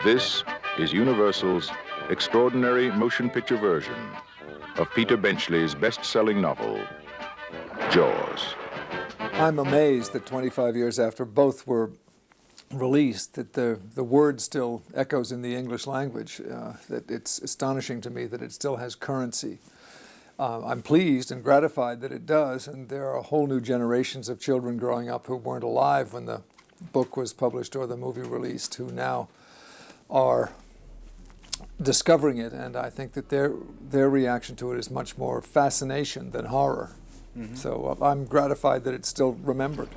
This is Universal's extraordinary motion picture version of Peter Benchley's best-selling novel, Jaws. I'm amazed that 25 years after both were released, that the word still echoes in the English language, that it's astonishing to me that it still has currency. I'm pleased and gratified that it does, and there are whole new generations of children growing up who weren't alive when the book was published or the movie released, who now are discovering it, and I think that their reaction to it is much more fascination than horror. Mm-hmm. So I'm gratified that it's still remembered.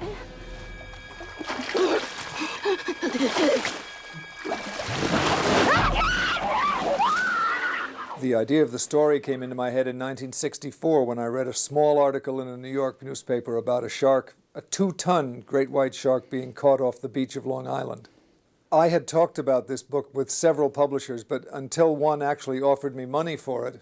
The idea of the story came into my head in 1964 when I read a small article in a New York newspaper about a shark, a 2-ton great white shark being caught off the beach of Long Island. I had talked about this book with several publishers, but until one actually offered me money for it,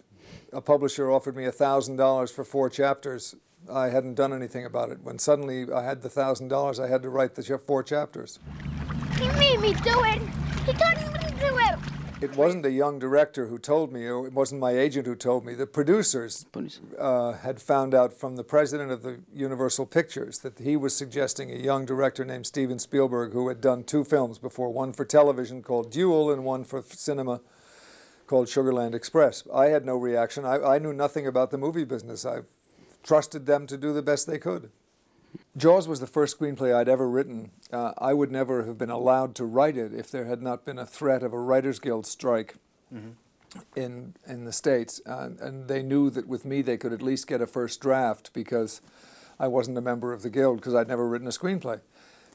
a publisher offered me $1,000 for 4 chapters, I hadn't done anything about it. When suddenly I had the $1,000, I had to write the 4 chapters. He made me do it. He told me to do it. It wasn't a young director who told me, or it wasn't my agent who told me. The producers had found out from the president of the Universal Pictures that he was suggesting a young director named Steven Spielberg, who had done 2 films before, one for television called Duel and one for cinema called Sugarland Express. I had no reaction. I knew nothing about the movie business. I trusted them to do the best they could. Jaws was the first screenplay I'd ever written. I would never have been allowed to write it if there had not been a threat of a Writers Guild strike in the States. And they knew that with me they could at least get a first draft because I wasn't a member of the Guild because I'd never written a screenplay.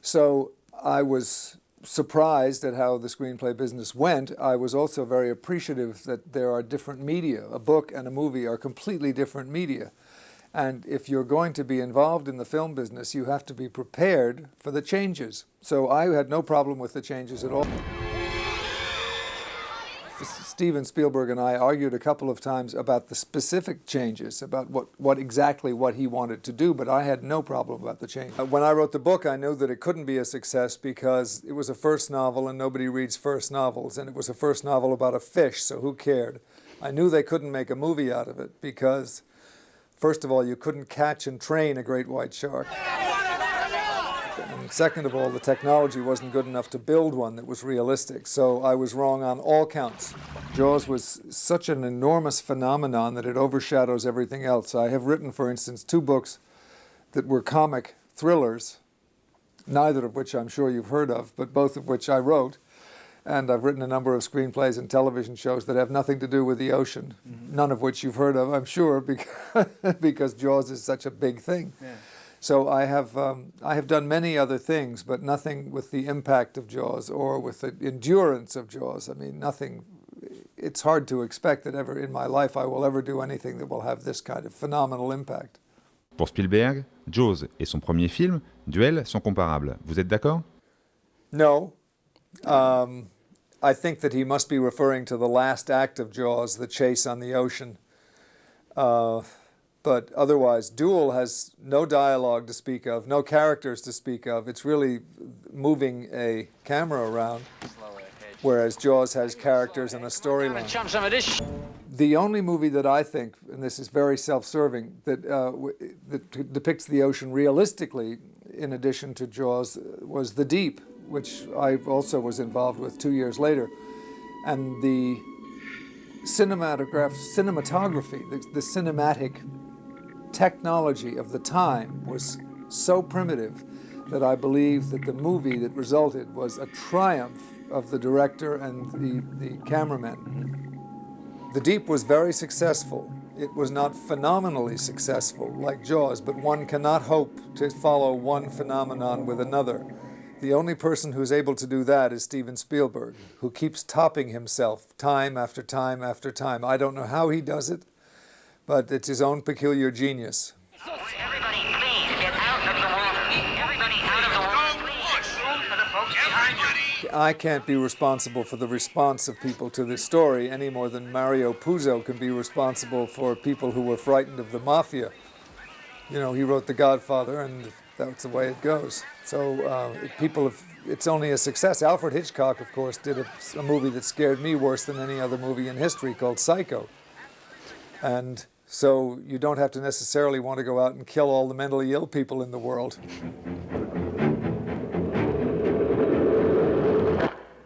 So I was surprised at how the screenplay business went. I was also very appreciative that there are different media. A book and a movie are completely different media. And if you're going to be involved in the film business, you have to be prepared for the changes. So I had no problem with the changes at all. Steven Spielberg and I argued a couple of times about the specific changes, about what exactly he wanted to do, but I had no problem about the change. When I wrote the book, I knew that it couldn't be a success because it was a first novel and nobody reads first novels, and it was a first novel about a fish, so who cared? I knew they couldn't make a movie out of it because first of all, you couldn't catch and train a great white shark. And second of all, the technology wasn't good enough to build one that was realistic. So I was wrong on all counts. Jaws was such an enormous phenomenon that it overshadows everything else. I have written, for instance, 2 books that were comic thrillers, neither of which I'm sure you've heard of, but both of which I wrote. And I've written a number of screenplays and television shows that have nothing to do with the ocean, none of which you've heard of, I'm sure, because Jaws is such a big thing. Yeah. So I have done many other things, but nothing with the impact of Jaws or with the endurance of Jaws. I mean, nothing. It's hard to expect that ever in my life I will ever do anything that will have this kind of phenomenal impact. Pour Spielberg, Jaws et son premier film, Duel, sont comparables. Vous êtes d'accord? No. I think that he must be referring to the last act of Jaws, the chase on the ocean. But otherwise, Duel has no dialogue to speak of, no characters to speak of. It's really moving a camera around, whereas Jaws has characters and a storyline. The only movie that I think, and this is very self-serving, that depicts the ocean realistically, in addition to Jaws, was The Deep, which I also was involved with 2 years later. And the cinematography, the cinematic technology of the time was so primitive that I believe that the movie that resulted was a triumph of the director and the cameraman. The Deep was very successful. It was not phenomenally successful like Jaws, but one cannot hope to follow one phenomenon with another. The only person who's able to do that is Steven Spielberg, who keeps topping himself time after time after time. I don't know how he does it, but it's his own peculiar genius. Everybody, please, get out of the water. Everybody out of the water, please. Room for the folks behind you. I can't be responsible for the response of people to this story any more than Mario Puzo can be responsible for people who were frightened of the mafia. You know, he wrote The Godfather, and that's the way it goes. So people have it's only a success. Alfred Hitchcock, of course, did a movie that scared me worse than any other movie in history called Psycho. And so you don't have to necessarily want to go out and kill all the mentally ill people in the world.